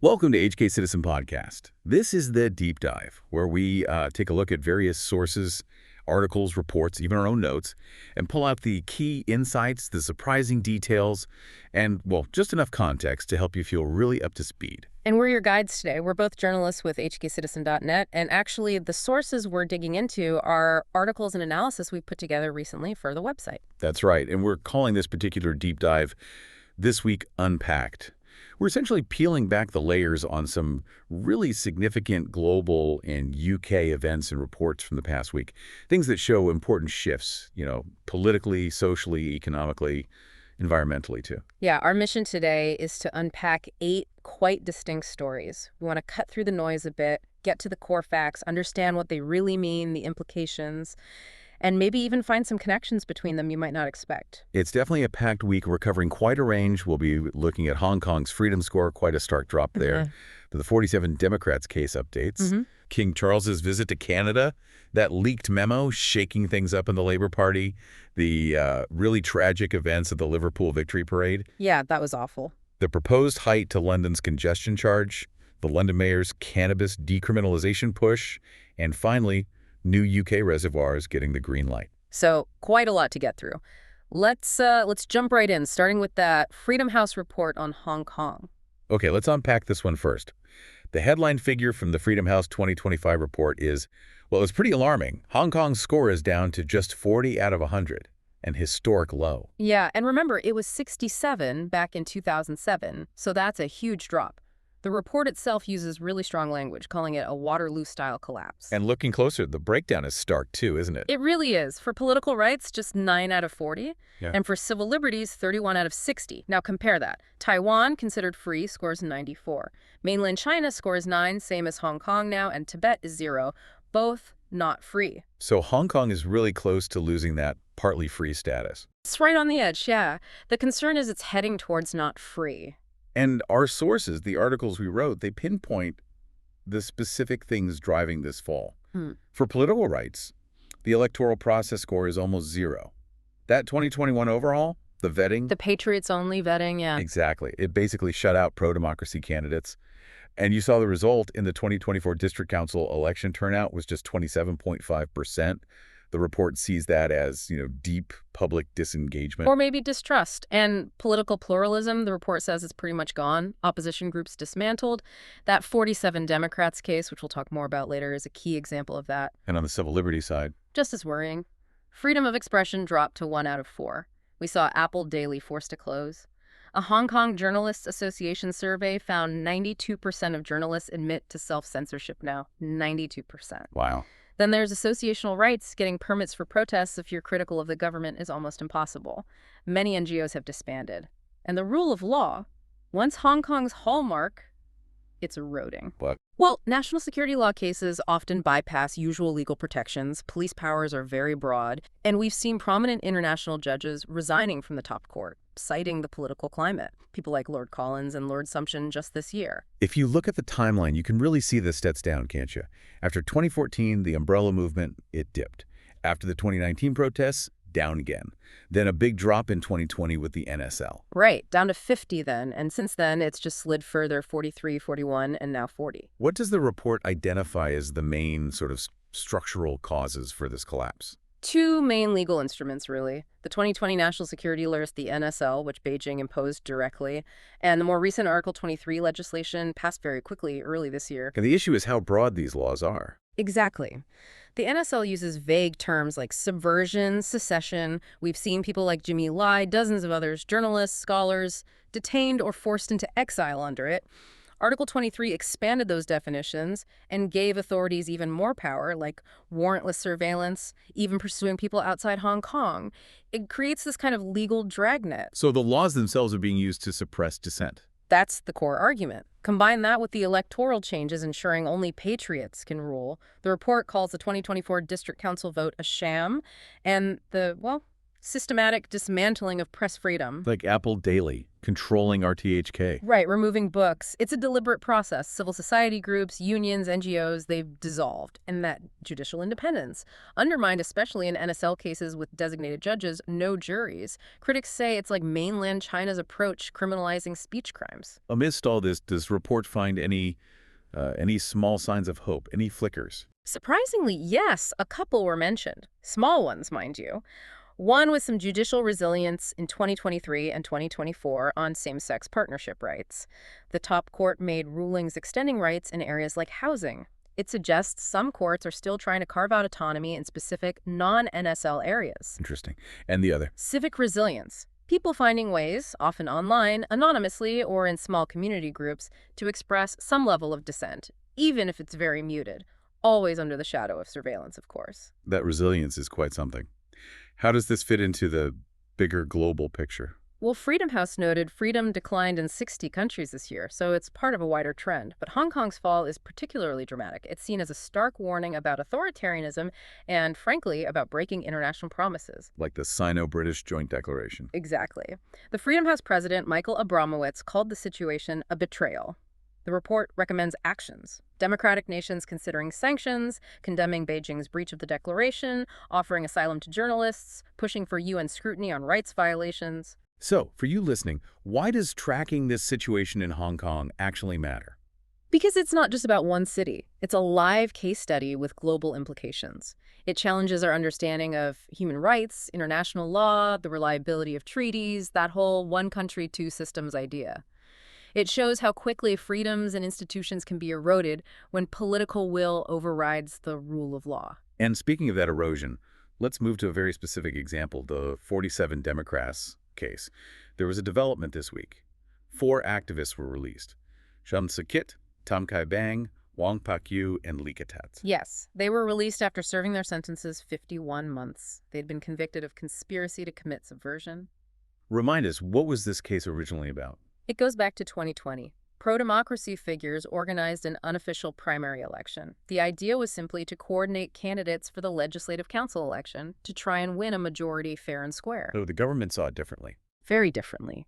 Welcome to HK Citizen Podcast. This is the deep dive where we take a look at various sources, articles, reports, even our own notes, and pull out the key insights, the surprising details, and, well, just enough context to help you feel really up to speed. And we're your guides today. We're both journalists with hkcitizen.net, and actually the sources we're digging into are articles and analysis we've put together recently for the website. That's right, and we're calling this particular deep dive This Week Unpacked. We're essentially peeling back the layers on some really significant global and UK events and reports from the past week. Things that show important shifts, politically, socially, economically, environmentally too. Yeah, our mission today is to unpack 8 quite distinct stories. We want to cut through the noise a bit, get to the core facts, understand what they really mean, the implications, and maybe even find some connections between them you might not expect. It's definitely a packed week. We're covering quite a range. We'll be looking at Hong Kong's freedom score, quite a stark drop there. The 47 Democrats case updates. King Charles's visit to Canada, that leaked memo shaking things up in the Labour Party, the really tragic events of the Liverpool victory parade. Yeah, that was awful. The proposed height to London's congestion charge, the London mayor's cannabis decriminalization push, and finally, new UK reservoirs getting the green light. So quite a lot to get through. Let's jump right in, starting with that Freedom House report on Hong Kong. Okay, let's unpack this one first. The headline figure from the Freedom House 2025 report is, well, it's pretty alarming. Hong Kong's score is down to just 40 out of 100, an historic low. Yeah, and remember, it was 67 back in 2007, so that's a huge drop. The report itself uses really strong language, calling it a Waterloo-style collapse. And looking closer, the breakdown is stark too, isn't it? It really is. For political rights, just 9 out of 40. Yeah. And for civil liberties, 31 out of 60. Now compare that. Taiwan, considered free, scores 94. Mainland China scores 9, same as Hong Kong now, and Tibet is 0, both not free. So Hong Kong is really close to losing that partly free status. It's right on the edge, yeah. The concern is it's heading towards not free. And our sources, the articles we wrote, they pinpoint the specific things driving this fall. For political rights, the electoral process score is almost 0. That 2021 overall, the vetting... The Patriots-only vetting, yeah. Exactly. It basically shut out pro-democracy candidates. And you saw the result in the 2024 District Council election turnout was just 27.5%. The report sees that as, deep public disengagement. Or maybe distrust. And political pluralism, the report says, is pretty much gone. Opposition groups dismantled. That 47 Democrats case, which we'll talk more about later, is a key example of that. And on the civil liberties side? Just as worrying. Freedom of expression dropped to 1 out of 4. We saw Apple Daily forced to close. A Hong Kong Journalists Association survey found 92% of journalists admit to self-censorship now. 92%. Wow. Then there's associational rights. Getting permits for protests if you're critical of the government is almost impossible. Many NGOs have disbanded. And the rule of law, once Hong Kong's hallmark, it's eroding. What? Well, national security law cases often bypass usual legal protections. Police powers are very broad. And we've seen prominent international judges resigning from the top court, citing the political climate. People like Lord Collins and Lord Sumption just this year. If you look at the timeline, you can really see the steps down, can't you? After 2014, the umbrella movement, it dipped. After the 2019 protests, down again. Then a big drop in 2020 with the NSL. Right, down to 50 then, and since then it's just slid further, 43, 41, and now 40. What does the report identify as the main sort of structural causes for this collapse? 2 main legal instruments, really. The 2020 National Security Alert, the NSL, which Beijing imposed directly, and the more recent Article 23 legislation passed very quickly early this year. And the issue is how broad these laws are. Exactly. The NSL uses vague terms like subversion, secession. We've seen people like Jimmy Lai, dozens of others, journalists, scholars, detained or forced into exile under it. Article 23 expanded those definitions and gave authorities even more power, like warrantless surveillance, even pursuing people outside Hong Kong. It creates this kind of legal dragnet. So the laws themselves are being used to suppress dissent. That's the core argument. Combine that with the electoral changes ensuring only patriots can rule. The report calls the 2024 District Council vote a sham, and the Systematic dismantling of press freedom. Like Apple Daily, controlling RTHK. Right, removing books. It's a deliberate process. Civil society groups, unions, NGOs, they've dissolved. And that judicial independence, undermined especially in NSL cases with designated judges, no juries. Critics say it's like mainland China's approach criminalizing speech crimes. Amidst all this, does report find any small signs of hope, any flickers? Surprisingly, yes, a couple were mentioned. Small ones, mind you. One with some judicial resilience in 2023 and 2024 on same-sex partnership rights. The top court made rulings extending rights in areas like housing. It suggests some courts are still trying to carve out autonomy in specific non-NSL areas. Interesting. And the other? Civic resilience. People finding ways, often online, anonymously, or in small community groups, to express some level of dissent, even if it's very muted. Always under the shadow of surveillance, of course. That resilience is quite something. How does this fit into the bigger global picture? Well, Freedom House noted freedom declined in 60 countries this year, so it's part of a wider trend. But Hong Kong's fall is particularly dramatic. It's seen as a stark warning about authoritarianism and, frankly, about breaking international promises. Like the Sino-British Joint Declaration. Exactly. The Freedom House president, Michael Abramowitz, called the situation a betrayal. The report recommends actions. Democratic nations considering sanctions, condemning Beijing's breach of the declaration, offering asylum to journalists, pushing for UN scrutiny on rights violations. So, for you listening, why does tracking this situation in Hong Kong actually matter? Because it's not just about one city. It's a live case study with global implications. It challenges our understanding of human rights, international law, the reliability of treaties, that whole one country, two systems idea. It shows how quickly freedoms and institutions can be eroded when political will overrides the rule of law. And speaking of that erosion, let's move to a very specific example, the 47 Democrats case. There was a development this week. 4 activists were released. Sham Sakit, Tam Kai Bang, Wang Pak-yu, and Li Ketat. Yes, they were released after serving their sentences 51 months. They'd been convicted of conspiracy to commit subversion. Remind us, what was this case originally about? It goes back to 2020. Pro-democracy figures organized an unofficial primary election. The idea was simply to coordinate candidates for the Legislative Council election to try and win a majority fair and square. So the government saw it differently. Very differently.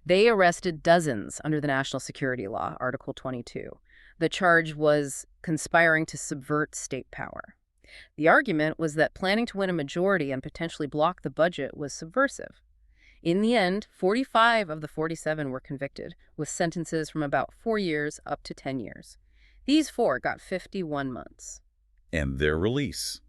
They arrested dozens under the National Security Law, Article 22. The charge was conspiring to subvert state power. The argument was that planning to win a majority and potentially block the budget was subversive. In the end, 45 of the 47 were convicted, with sentences from about 4 years up to 10 years. These 4 got 51 months. And their release.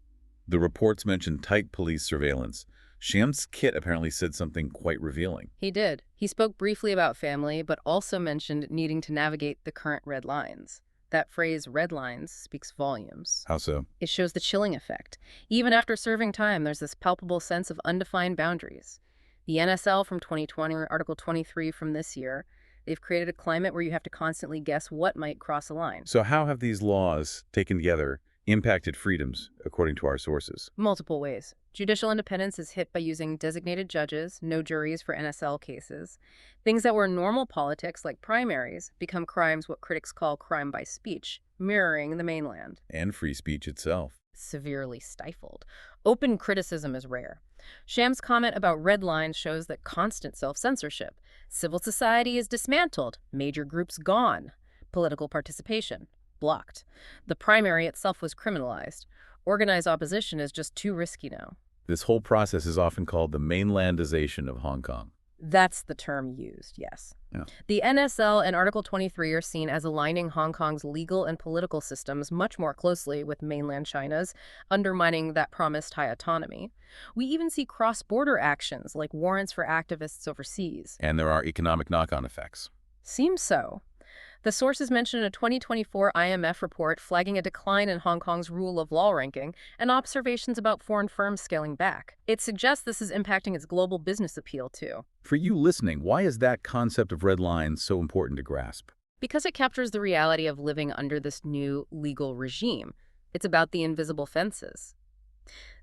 The reports mentioned tight police surveillance. Sham's Kit apparently said something quite revealing. He did. He spoke briefly about family, but also mentioned needing to navigate the current red lines. That phrase, red lines, speaks volumes. How so? It shows the chilling effect. Even after serving time, there's this palpable sense of undefined boundaries. The NSL from 2020, or Article 23 from this year, they've created a climate where you have to constantly guess what might cross a line. So how have these laws, taken together, impacted freedoms, according to our sources? Multiple ways. Judicial independence is hit by using designated judges, no juries for NSL cases. Things that were normal politics, like primaries, become crimes what critics call crime by speech, mirroring the mainland. And free speech itself. Severely stifled. Open criticism is rare. Sham's comment about red lines shows that constant self-censorship. Civil society is dismantled, major groups gone, political participation blocked. The primary itself was criminalized. Organized opposition is just too risky now. This whole process is often called the mainlandization of Hong Kong. That's the term used, yes. Yeah. The NSL and Article 23 are seen as aligning Hong Kong's legal and political systems much more closely with mainland China's, undermining that promised high autonomy. We even see cross-border actions like warrants for activists overseas. And there are economic knock-on effects. Seems so. The sources mention a 2024 IMF report flagging a decline in Hong Kong's rule of law ranking and observations about foreign firms scaling back. It suggests this is impacting its global business appeal, too. For you listening, why is that concept of red lines so important to grasp? Because it captures the reality of living under this new legal regime. It's about the invisible fences.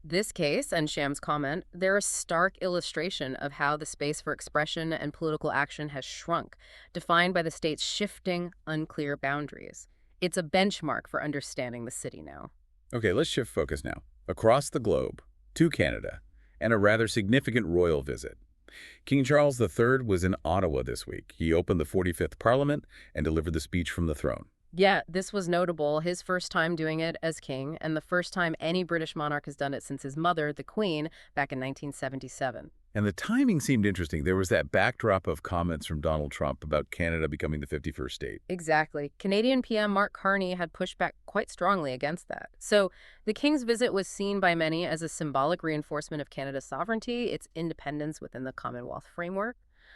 This case, and Sham's comment, they're a stark illustration of how the space for expression and political action has shrunk, defined by the state's shifting, unclear boundaries. It's a benchmark for understanding the city now. Okay, let's shift focus now. Across the globe, to Canada, and a rather significant royal visit. King Charles III was in Ottawa this week. He opened the 45th Parliament and delivered the speech from the throne. Yeah, this was notable, his first time doing it as king, and the first time any British monarch has done it since his mother, the Queen, back in 1977. And the timing seemed interesting. There was that backdrop of comments from Donald Trump about Canada becoming the 51st state. Exactly. Canadian PM Mark Carney had pushed back quite strongly against that. So the king's visit was seen by many as a symbolic reinforcement of Canada's sovereignty, its independence within the Commonwealth framework,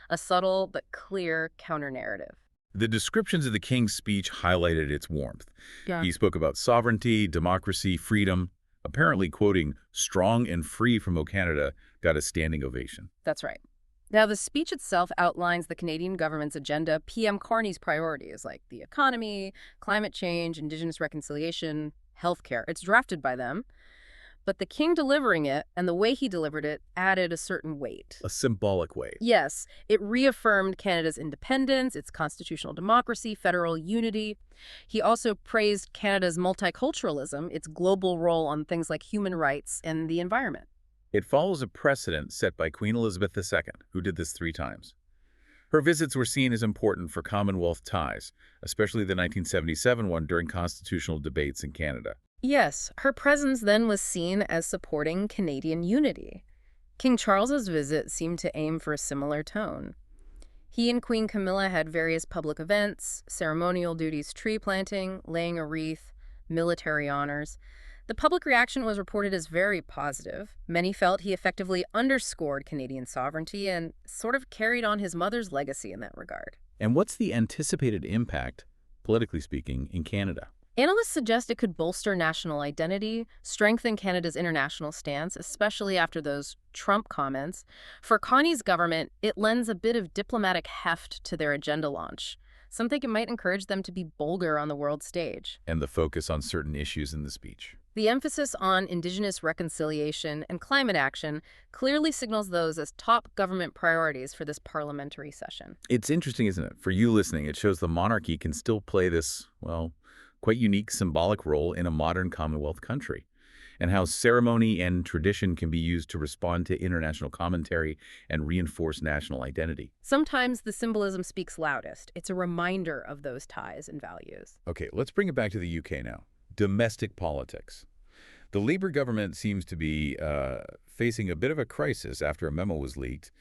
a subtle but clear counter-narrative. The descriptions of the king's speech highlighted its warmth. Yeah. He spoke about sovereignty, democracy, freedom, apparently quoting "strong and free from Canada" got a standing ovation. That's right. Now, the speech itself outlines the Canadian government's agenda, PM Carney's priorities, like the economy, climate change, Indigenous reconciliation, healthcare. It's drafted by them. But the king delivering it and the way he delivered it added a certain weight. A symbolic way. Yes, it reaffirmed Canada's independence, its constitutional democracy, federal unity. He also praised Canada's multiculturalism, its global role on things like human rights and the environment. It follows a precedent set by Queen Elizabeth II, who did this 3 times. Her visits were seen as important for Commonwealth ties, especially the 1977 one during constitutional debates in Canada. Yes, her presence then was seen as supporting Canadian unity. King Charles's visit seemed to aim for a similar tone. He and Queen Camilla had various public events, ceremonial duties, tree planting, laying a wreath, military honors. The public reaction was reported as very positive. Many felt he effectively underscored Canadian sovereignty and sort of carried on his mother's legacy in that regard. And what's the anticipated impact, politically speaking, in Canada? Analysts suggest it could bolster national identity, strengthen Canada's international stance, especially after those Trump comments. For Carney's government, it lends a bit of diplomatic heft to their agenda launch. Some think it might encourage them to be bolder on the world stage. And the focus on certain issues in the speech. The emphasis on Indigenous reconciliation and climate action clearly signals those as top government priorities for this parliamentary session. It's interesting, isn't it? For you listening, it shows the monarchy can still play this, well, quite unique symbolic role in a modern Commonwealth country, and how ceremony and tradition can be used to respond to international commentary and reinforce national identity. Sometimes the symbolism speaks loudest. It's a reminder of those ties and values. Okay, let's bring it back to the UK now. Domestic politics. The Labour government seems to be facing a bit of a crisis after a memo was leaked,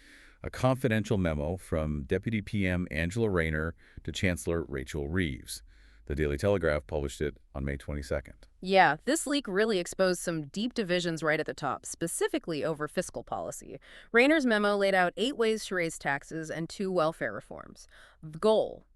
a confidential memo from Deputy PM Angela Rayner to Chancellor Rachel Reeves. The Daily Telegraph published it on May 22nd. Yeah, this leak really exposed some deep divisions right at the top, specifically over fiscal policy. Rayner's memo laid out 8 ways to raise taxes and 2 welfare reforms. The goal,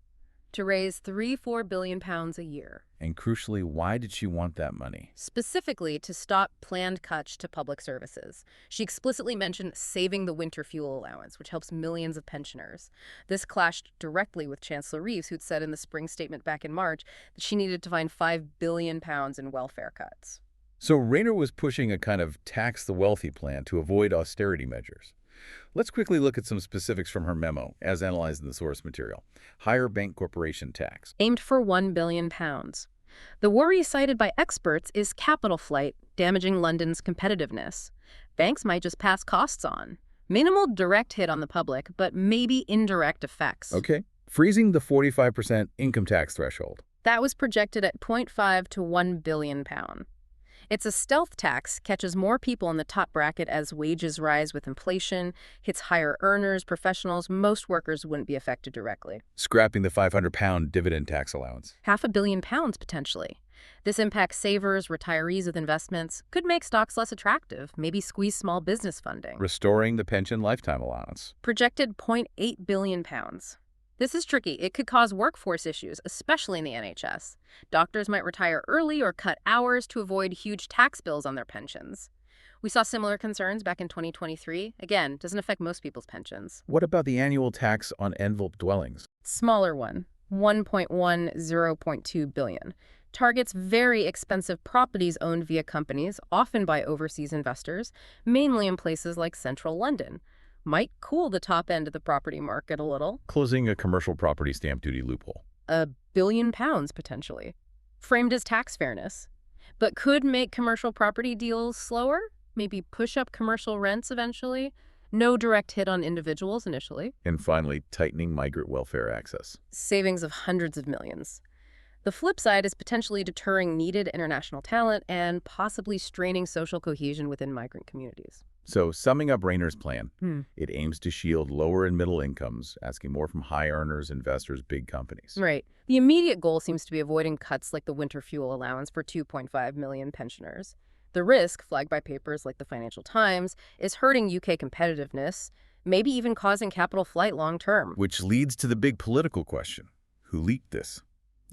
to raise £3-4 billion a year. And crucially, why did she want that money? Specifically to stop planned cuts to public services. She explicitly mentioned saving the winter fuel allowance, which helps millions of pensioners. This clashed directly with Chancellor Reeves, who'd said in the spring statement back in March that she needed to find £5 billion in welfare cuts. So Rayner was pushing a kind of tax the wealthy plan to avoid austerity measures. Let's quickly look at some specifics from her memo, as analyzed in the source material. Higher bank corporation tax. Aimed for £1 billion. The worry cited by experts is capital flight, damaging London's competitiveness. Banks might just pass costs on. Minimal direct hit on the public, but maybe indirect effects. Okay. Freezing the 45% income tax threshold. That was projected at £0.5 to £1 billion. It's a stealth tax, catches more people in the top bracket as wages rise with inflation, hits higher earners, professionals. Most workers wouldn't be affected directly. Scrapping the £500 dividend tax allowance. £500 million, potentially. This impacts savers, retirees with investments, could make stocks less attractive, maybe squeeze small business funding. Restoring the pension lifetime allowance. Projected £0.8 billion. This is tricky. It could cause workforce issues, especially in the NHS. Doctors might retire early or cut hours to avoid huge tax bills on their pensions. We saw similar concerns back in 2023. Again, doesn't affect most people's pensions. What about the annual tax on envelope dwellings? Smaller one, 0.2 billion. Targets very expensive properties owned via companies, often by overseas investors, mainly in places like central London. Might cool the top end of the property market a little. Closing a commercial property stamp duty loophole. £1 billion, potentially. Framed as tax fairness. But could make commercial property deals slower? maybe push up commercial rents eventually. No direct hit on individuals initially. And finally, tightening migrant welfare access. Savings of hundreds of millions. The flip side is potentially deterring needed international talent and possibly straining social cohesion within migrant communities. So, summing up Rayner's plan, Hmm. it aims to shield lower and middle incomes, asking more from high earners, investors, big companies. Right. The immediate goal seems to be avoiding cuts like the winter fuel allowance for 2.5 million pensioners. The risk, flagged by papers like the Financial Times, is hurting UK competitiveness, maybe even causing capital flight long term. Which leads to the big political question. Who leaked this?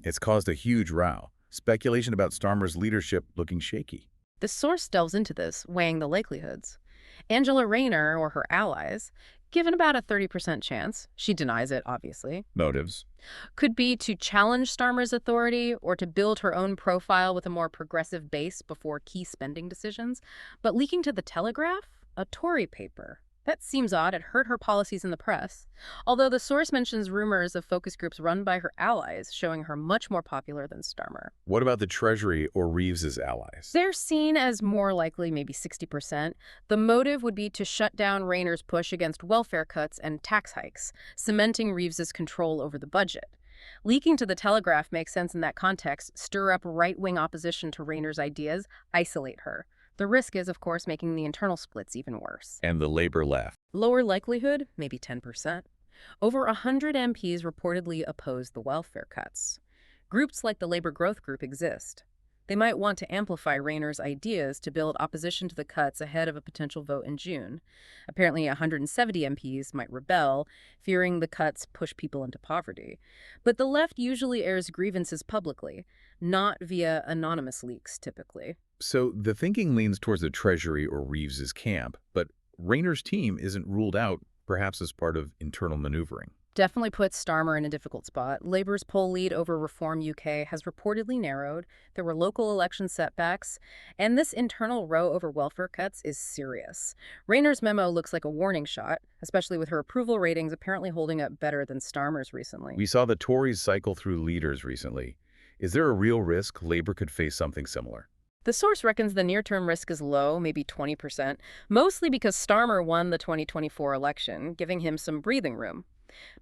It's caused a huge row. Speculation about Starmer's leadership looking shaky. The source delves into this, weighing the likelihoods. Angela Rayner, or her allies, given about a 30% chance, she denies it, obviously, Motives? could be to challenge Starmer's authority or to build her own profile with a more progressive base before key spending decisions. But leaking to the Telegraph, a Tory paper. That seems odd. It hurt her policies in the press. Although the source mentions rumors of focus groups run by her allies, showing her much more popular than Starmer. What about the Treasury or Reeves's allies? They're seen as more likely, maybe 60%. The motive would be to shut down Rayner's push against welfare cuts and tax hikes, cementing Reeves's control over the budget. Leaking to the Telegraph makes sense in that context. Stir up right-wing opposition to Rayner's ideas, isolate her. The risk is, of course, making the internal splits even worse. And the Labour left. Lower likelihood, maybe 10%. Over 100 MPs reportedly oppose the welfare cuts. Groups like the Labour Growth Group exist. They might want to amplify Rayner's ideas to build opposition to the cuts ahead of a potential vote in June. Apparently, 170 MPs might rebel, fearing the cuts push people into poverty. But the left usually airs grievances publicly, not via anonymous leaks, typically. So the thinking leans towards the Treasury or Reeves's camp, but Rayner's team isn't ruled out, perhaps as part of internal maneuvering. Definitely puts Starmer in a difficult spot. Labour's poll lead over Reform UK has reportedly narrowed. There were local election setbacks, and this internal row over welfare cuts is serious. Rayner's memo looks like a warning shot, especially with her approval ratings apparently holding up better than Starmer's recently. We saw the Tories cycle through leaders recently. Is there a real risk Labour could face something similar? The source reckons the near-term risk is low, maybe 20%, mostly because Starmer won the 2024 election, giving him some breathing room.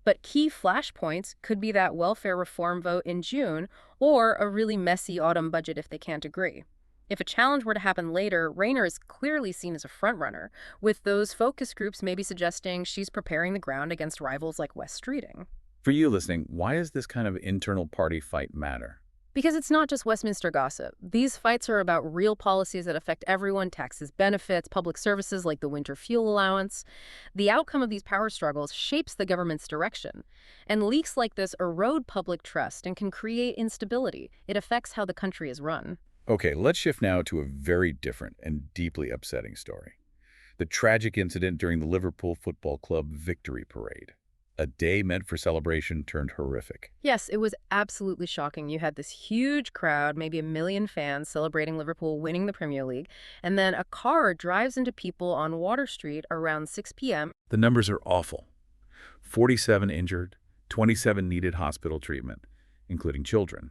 But key flashpoints could be that welfare reform vote in June or a really messy autumn budget if they can't agree. If a challenge were to happen later, Rayner is clearly seen as a frontrunner, with those focus groups maybe suggesting she's preparing the ground against rivals like West Streeting. For you listening, why does this kind of internal party fight matter? Because it's not just Westminster gossip. These fights are about real policies that affect everyone, taxes, benefits, public services like the winter fuel allowance. The outcome of these power struggles shapes the government's direction. And leaks like this erode public trust and can create instability. It affects how the country is run. Okay, let's shift now to a very different and deeply upsetting story. The tragic incident during the Liverpool Football Club victory parade. A day meant for celebration turned horrific. Yes, it was absolutely shocking. You had this huge crowd, maybe 1 million fans celebrating Liverpool winning the Premier League, and then a car drives into people on Water Street around 6 p.m. The numbers are awful. 47 injured, 27 needed hospital treatment, including children,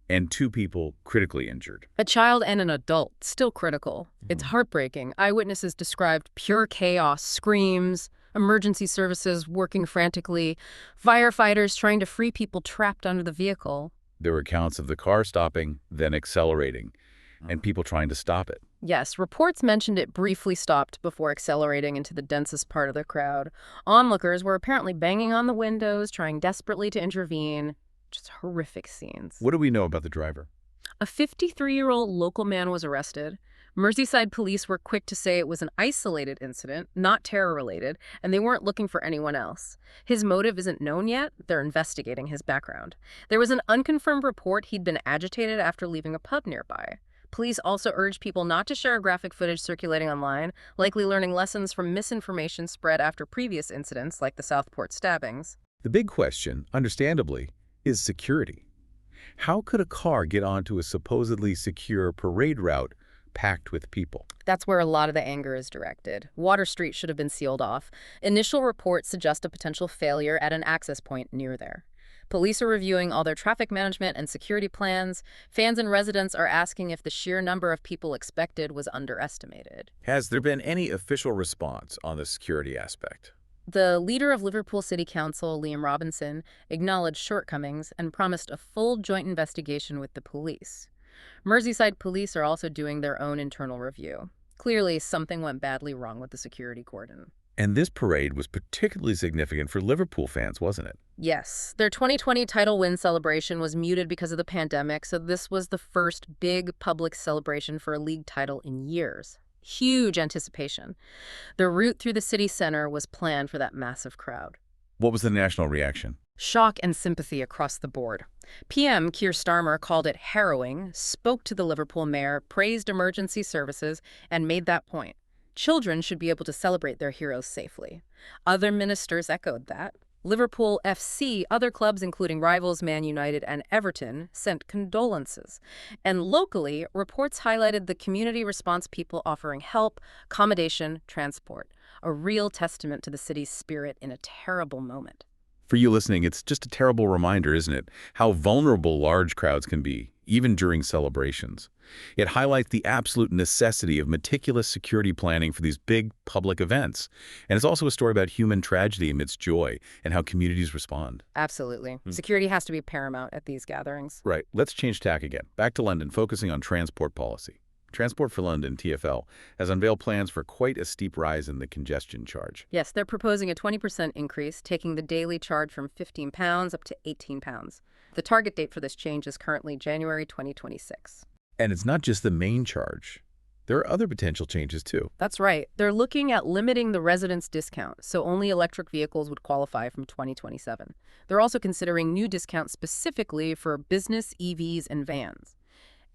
and 2 people critically injured. A child and an adult, still critical. It's heartbreaking. Eyewitnesses described pure chaos, screams, emergency services working frantically, firefighters trying to free people trapped under the vehicle. There were accounts of the car stopping, then accelerating, and people trying to stop it. Yes, reports mentioned it briefly stopped before accelerating into the densest part of the crowd. Onlookers were apparently banging on the windows, trying desperately to intervene. Just horrific scenes. What do we know about the driver? A 53-year-old local man was arrested. Merseyside police were quick to say it was an isolated incident, not terror-related, and they weren't looking for anyone else. His motive isn't known yet. They're investigating his background. There was an unconfirmed report he'd been agitated after leaving a pub nearby. Police also urged people not to share graphic footage circulating online, likely learning lessons from misinformation spread after previous incidents like the Southport stabbings. The big question, understandably, is security. How could a car get onto a supposedly secure parade route packed with people? That's where a lot of the anger is directed. Water Street should have been sealed off. Initial reports suggest a potential failure at an access point near there. Police are reviewing all their traffic management and security plans. Fans and residents are asking if the sheer number of people expected was underestimated. Has there been any official response on the security aspect? The leader of Liverpool City Council, Liam Robinson, acknowledged shortcomings and promised a full joint investigation with the police. Merseyside police are also doing their own internal review. Clearly, something went badly wrong with the security cordon. And this parade was particularly significant for Liverpool fans, wasn't it? Yes, their 2020 title win celebration was muted because of the pandemic, so this was the first big public celebration for a league title in years. Huge anticipation. The route through the city center was planned for that massive crowd. What was the national reaction? Shock and sympathy across the board. PM Keir Starmer called it harrowing, spoke to the Liverpool mayor, praised emergency services, and made that point. Children should be able to celebrate their heroes safely. Other ministers echoed that. Liverpool FC, other clubs including rivals Man United and Everton, sent condolences. And locally, reports highlighted the community response people offering help, accommodation, transport. A real testament to the city's spirit in a terrible moment. For you listening, it's just a terrible reminder, isn't it? How vulnerable large crowds can be, even during celebrations. It highlights the absolute necessity of meticulous security planning for these big public events. And it's also a story about human tragedy amidst joy and how communities respond. Absolutely. Security has to be paramount at these gatherings. Right. Let's change tack again. Back to London, focusing on transport policy. Transport for London, TfL, has unveiled plans for quite a steep rise in the congestion charge. Yes, they're proposing a 20% increase, taking the daily charge from £15 up to £18. The target date for this change is currently January 2026. And it's not just the main charge. There are other potential changes, too. That's right. They're looking at limiting the residence discount, so only electric vehicles would qualify from 2027. They're also considering new discounts specifically for business EVs and vans,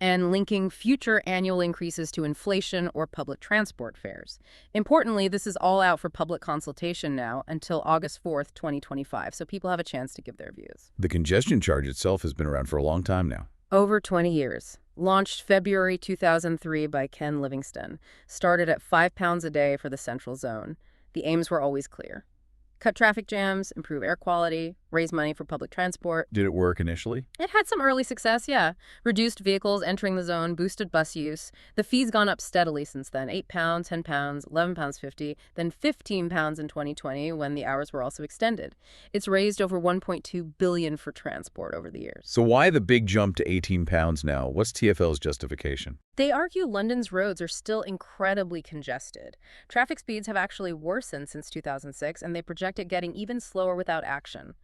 and linking future annual increases to inflation or public transport fares. Importantly, this is all out for public consultation now until August 4th, 2025, so people have a chance to give their views. The congestion charge itself has been around for a long time now. Over 20 years. Launched February 2003 by Ken Livingstone. Started at £5 a day for the central zone. The aims were always clear. Cut traffic jams, improve air quality, raise money for public transport. Did it work initially? It had some early success, yeah. Reduced vehicles entering the zone, boosted bus use. The fee's gone up steadily since then. £8, £10, £11.50, then £15 in 2020 when the hours were also extended. It's raised over $1.2 billion for transport over the years. So why the big jump to £18 now? What's TfL's justification? They argue London's roads are still incredibly congested. Traffic speeds have actually worsened since 2006, and they project it getting even slower without action.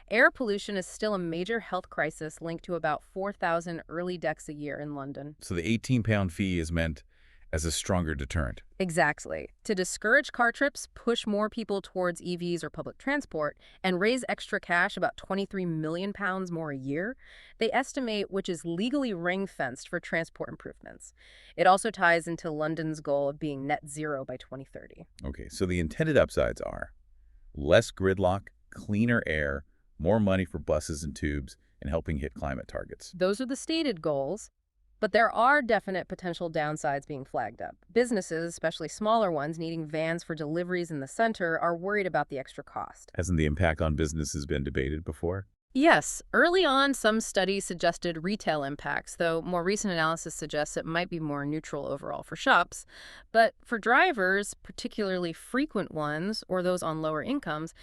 Air pollution is still a major health crisis linked to about 4,000 early deaths a year in London. So the £18 fee is meant as a stronger deterrent. Exactly. To discourage car trips, push more people towards EVs or public transport, and raise extra cash, about £23 million more a year, they estimate, which is legally ring-fenced for transport improvements. It also ties into London's goal of being net zero by 2030. Okay, so the intended upsides are less gridlock, cleaner air, more money for buses and tubes, and helping hit climate targets. Those are the stated goals. But there are definite potential downsides being flagged up. Businesses, especially smaller ones needing vans for deliveries in the center, are worried about the extra cost. Hasn't the impact on businesses been debated before? Yes, early on some studies suggested retail impacts, though more recent analysis suggests it might be more neutral overall for shops. But for drivers, particularly frequent ones or those on lower incomes,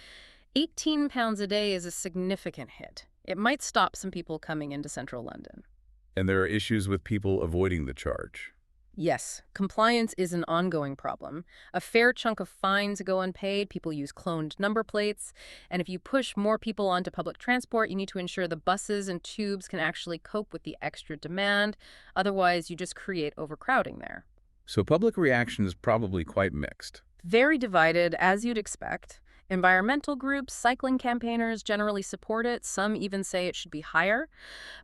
£18 a day is a significant hit. It might stop some people coming into central London. And there are issues with people avoiding the charge. Yes, compliance is an ongoing problem. A fair chunk of fines go unpaid, people use cloned number plates, and if you push more people onto public transport, you need to ensure the buses and tubes can actually cope with the extra demand. Otherwise, you just create overcrowding there. So public reaction is probably quite mixed. Very divided, as you'd expect. Environmental groups, cycling campaigners generally support it. Some even say it should be higher.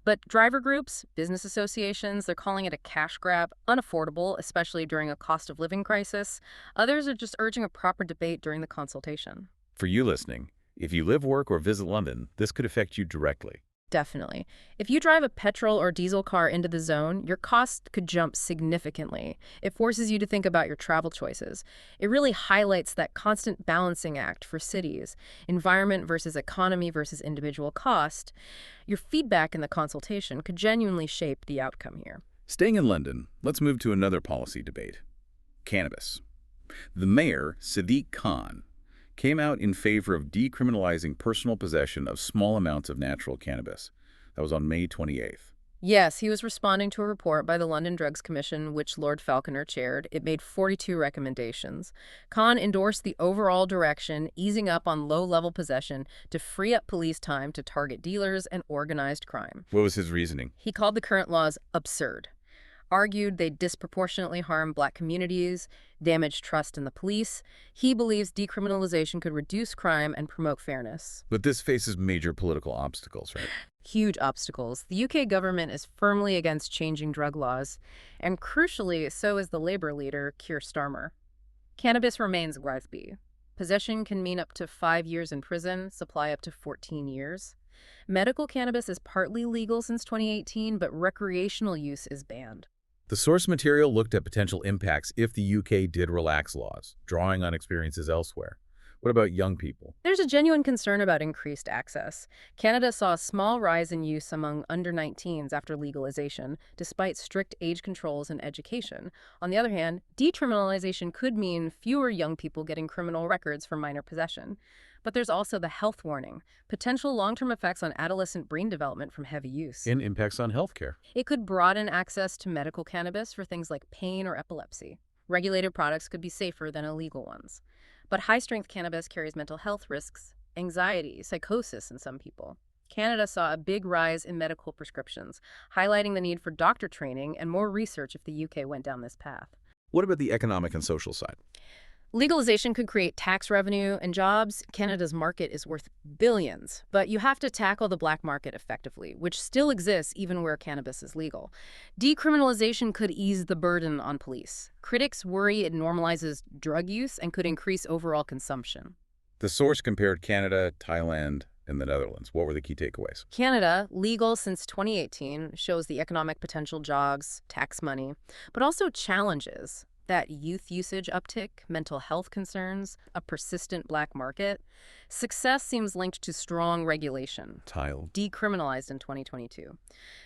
But driver groups, business associations, they're calling it a cash grab, unaffordable, especially during a cost of living crisis. Others are just urging a proper debate during the consultation. For you listening, if you live, work, or visit London, this could affect you directly. Definitely. If you drive a petrol or diesel car into the zone, your cost could jump significantly. It forces you to think about your travel choices. It really highlights that constant balancing act for cities, environment versus economy versus individual cost. Your feedback in the consultation could genuinely shape the outcome here. Staying in London, let's move to another policy debate. Cannabis. The mayor, Sadiq Khan, came out in favor of decriminalizing personal possession of small amounts of natural cannabis. That was on May 28th. Yes, he was responding to a report by the London Drugs Commission, which Lord Falconer chaired. It made 42 recommendations. Khan endorsed the overall direction, easing up on low-level possession to free up police time to target dealers and organized crime. What was his reasoning? He called the current laws absurd, argued they disproportionately harm black communities, damage trust in the police. He believes decriminalization could reduce crime and promote fairness. But this faces major political obstacles, right? Huge obstacles. The UK government is firmly against changing drug laws, and crucially, so is the Labour leader, Keir Starmer. Cannabis remains grievous. Possession can mean up to 5 years in prison, supply up to 14 years. Medical cannabis is partly legal since 2018, but recreational use is banned. The source material looked at potential impacts if the UK did relax laws, drawing on experiences elsewhere. What about young people? There's a genuine concern about increased access. Canada saw a small rise in use among under-19s after legalization, despite strict age controls and education. On the other hand, decriminalization could mean fewer young people getting criminal records for minor possession. But there's also the health warning, potential long-term effects on adolescent brain development from heavy use. And impacts on healthcare. It could broaden access to medical cannabis for things like pain or epilepsy. Regulated products could be safer than illegal ones. But high-strength cannabis carries mental health risks, anxiety, psychosis in some people. Canada saw a big rise in medical prescriptions, highlighting the need for doctor training and more research if the UK went down this path. What about the economic and social side? Legalization could create tax revenue and jobs. Canada's market is worth billions, but you have to tackle the black market effectively, which still exists even where cannabis is legal. Decriminalization could ease the burden on police. Critics worry it normalizes drug use and could increase overall consumption. The source compared Canada, Thailand, and the Netherlands. What were the key takeaways? Canada, legal since 2018, shows the economic potential, jobs, tax money, but also challenges. That youth usage uptick, mental health concerns, a persistent black market. Success seems linked to strong regulation. Tile. Decriminalized in 2022.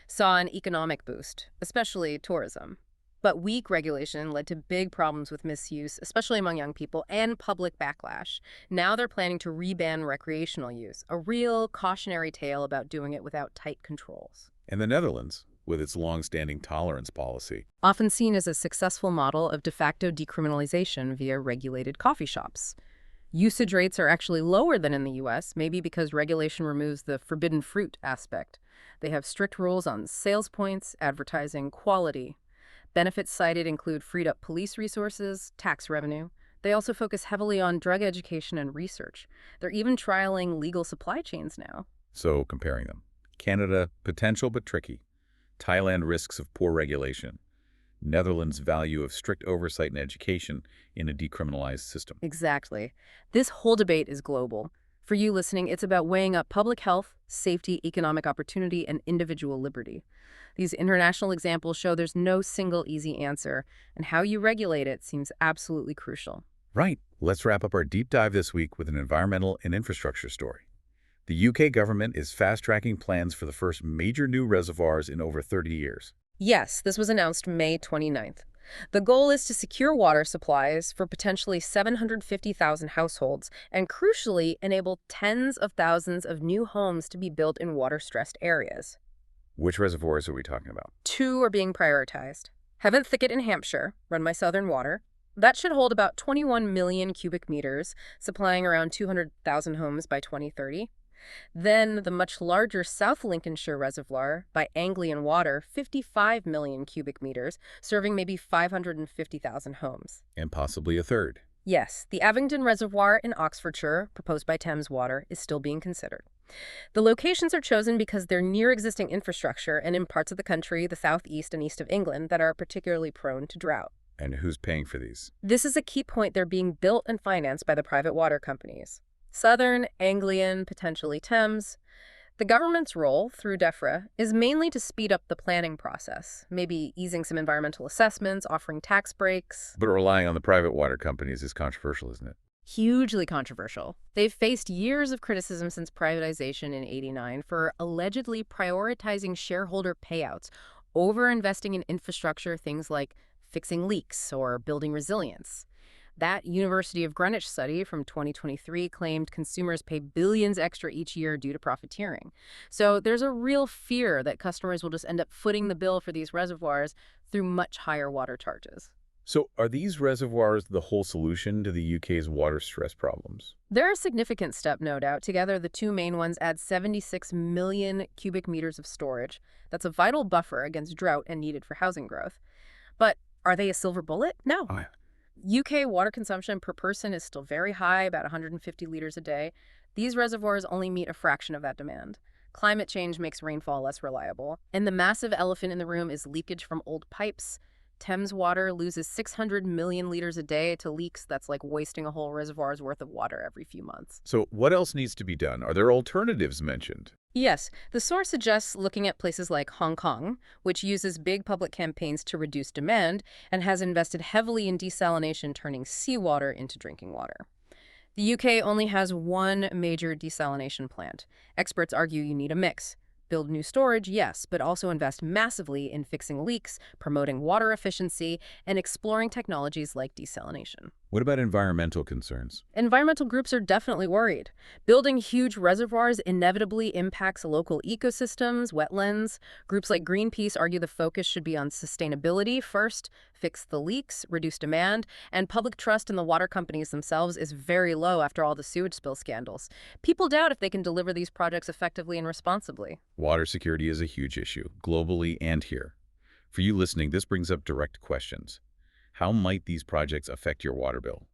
Saw an economic boost, especially tourism. But weak regulation led to big problems with misuse, especially among young people, and public backlash. Now they're planning to re-ban recreational use, a real cautionary tale about doing it without tight controls. And the Netherlands, with its long-standing tolerance policy. Often seen as a successful model of de facto decriminalization via regulated coffee shops. Usage rates are actually lower than in the U.S., maybe because regulation removes the forbidden fruit aspect. They have strict rules on sales points, advertising, quality. Benefits cited include freed-up police resources, tax revenue. They also focus heavily on drug education and research. They're even trialing legal supply chains now. So, comparing them. Canada, potential but tricky. Thailand, risks of poor regulation. Netherlands, value of strict oversight and education in a decriminalized system. Exactly. This whole debate is global. For you listening, it's about weighing up public health, safety, economic opportunity, and individual liberty. These international examples show there's no single easy answer, and how you regulate it seems absolutely crucial. Right. Let's wrap up our deep dive this week with an environmental and infrastructure story. The UK government is fast-tracking plans for the first major new reservoirs in over 30 years. Yes, this was announced May 29th. The goal is to secure water supplies for potentially 750,000 households and, crucially, enable tens of thousands of new homes to be built in water-stressed areas. Which reservoirs are we talking about? 2 are being prioritized. Heaven Thicket in Hampshire, run by Southern Water. That should hold about 21 million cubic meters, supplying around 200,000 homes by 2030. Then the much larger South Lincolnshire Reservoir by Anglian Water, 55 million cubic meters, serving maybe 550,000 homes. And possibly a third. Yes, the Avingdon Reservoir in Oxfordshire, proposed by Thames Water, is still being considered. The locations are chosen because they're near existing infrastructure and in parts of the country, the southeast and east of England, that are particularly prone to drought. And who's paying for these? This is a key point. They're being built and financed by the private water companies. Southern, Anglian, potentially Thames. The government's role, through DEFRA, is mainly to speed up the planning process, maybe easing some environmental assessments, offering tax breaks. But relying on the private water companies is controversial, isn't it? Hugely controversial. They've faced years of criticism since privatization in '89 for allegedly prioritizing shareholder payouts over investing in infrastructure, things like fixing leaks or building resilience. That University of Greenwich study from 2023 claimed consumers pay billions extra each year due to profiteering. So there's a real fear that customers will just end up footing the bill for these reservoirs through much higher water charges. So are these reservoirs the whole solution to the UK's water stress problems? They're a significant step, no doubt. Together, the two main ones add 76 million cubic meters of storage. That's a vital buffer against drought and needed for housing growth. But are they a silver bullet? No. Oh, yeah. UK water consumption per person is still very high, about 150 liters a day. These reservoirs only meet a fraction of that demand. Climate change makes rainfall less reliable. And the massive elephant in the room is leakage from old pipes. Thames water loses 600 million liters a day to leaks. That's like wasting a whole reservoir's worth of water every few months. So what else needs to be done? Are there alternatives mentioned? Yes, the source suggests looking at places like Hong Kong, which uses big public campaigns to reduce demand and has invested heavily in desalination, turning seawater into drinking water. The UK only has one major desalination plant. Experts argue you need a mix. Build new storage, yes, but also invest massively in fixing leaks, promoting water efficiency, and exploring technologies like desalination. What about environmental concerns? Environmental groups are definitely worried. Building huge reservoirs inevitably impacts local ecosystems, wetlands. Groups like Greenpeace argue the focus should be on sustainability first, fix the leaks, reduce demand, and public trust in the water companies themselves is very low after all the sewage spill scandals. People doubt if they can deliver these projects effectively and responsibly. Water security is a huge issue, globally and here. For you listening, this brings up direct questions. How might these projects affect your water bill?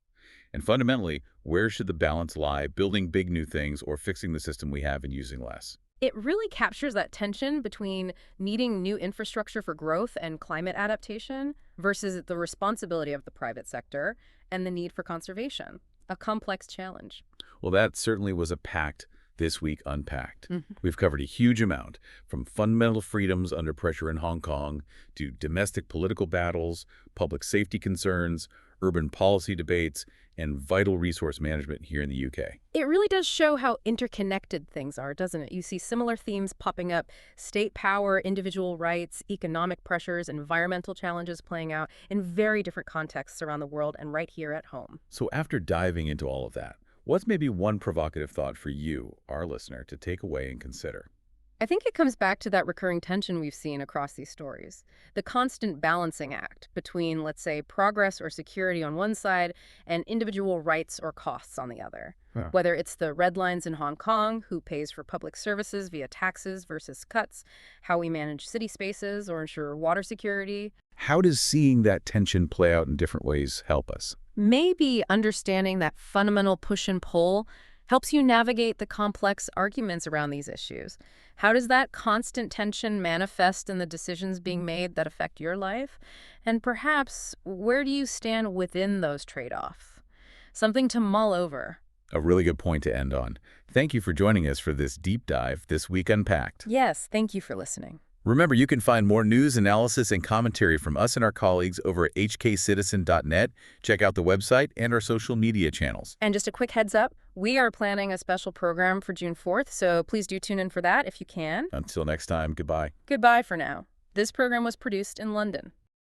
And fundamentally, where should the balance lie, building big new things or fixing the system we have and using less? It really captures that tension between needing new infrastructure for growth and climate adaptation versus the responsibility of the private sector and the need for conservation. A complex challenge. Well, that certainly was a packed This Week Unpacked. Mm-hmm. We've covered a huge amount, from fundamental freedoms under pressure in Hong Kong to domestic political battles, public safety concerns, urban policy debates, and vital resource management here in the UK. It really does show how interconnected things are, doesn't it? You see similar themes popping up: state power, individual rights, economic pressures, environmental challenges playing out in very different contexts around the world and right here at home. So after diving into all of that, what's maybe one provocative thought for you, our listener, to take away and consider? I think it comes back to that recurring tension we've seen across these stories. The constant balancing act between, let's say, progress or security on one side and individual rights or costs on the other. Yeah. Whether it's the red lines in Hong Kong, who pays for public services via taxes versus cuts, how we manage city spaces or ensure water security. How does seeing that tension play out in different ways help us? Maybe understanding that fundamental push and pull helps you navigate the complex arguments around these issues. How does that constant tension manifest in the decisions being made that affect your life? And perhaps, where do you stand within those trade-offs? Something to mull over. A really good point to end on. Thank you for joining us for this deep dive, This Week Unpacked. Yes, thank you for listening. Remember, you can find more news, analysis, and commentary from us and our colleagues over at hkcitizen.net. Check out the website and our social media channels. And just a quick heads up, we are planning a special program for June 4th, so please do tune in for that if you can. Until next time, goodbye. Goodbye for now. This program was produced in London.